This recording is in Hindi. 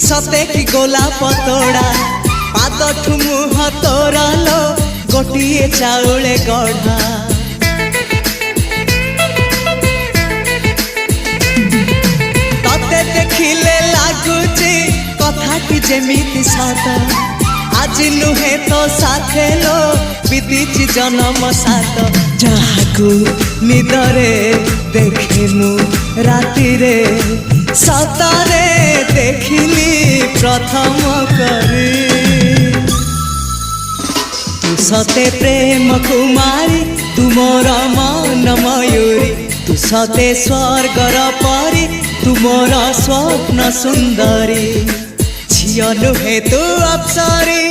सते कि गोलाप तोड़ा पाद मुह तोर लो गोटे चाउले गढ़ा तते देखिले लगुची कथाटी जेमिति सत आज नुहे तो साथे लो बीतीची जन्म सात जहाकू निदरे देखे मु राति रे सतरे देखिली प्रथम करी तू सते प्रेम कुमारी तू मोर मन मयूरी तू सते स्वर्गर परी तू मोर स्वप्न सुंदरी झियो नुहे तू अप्सरी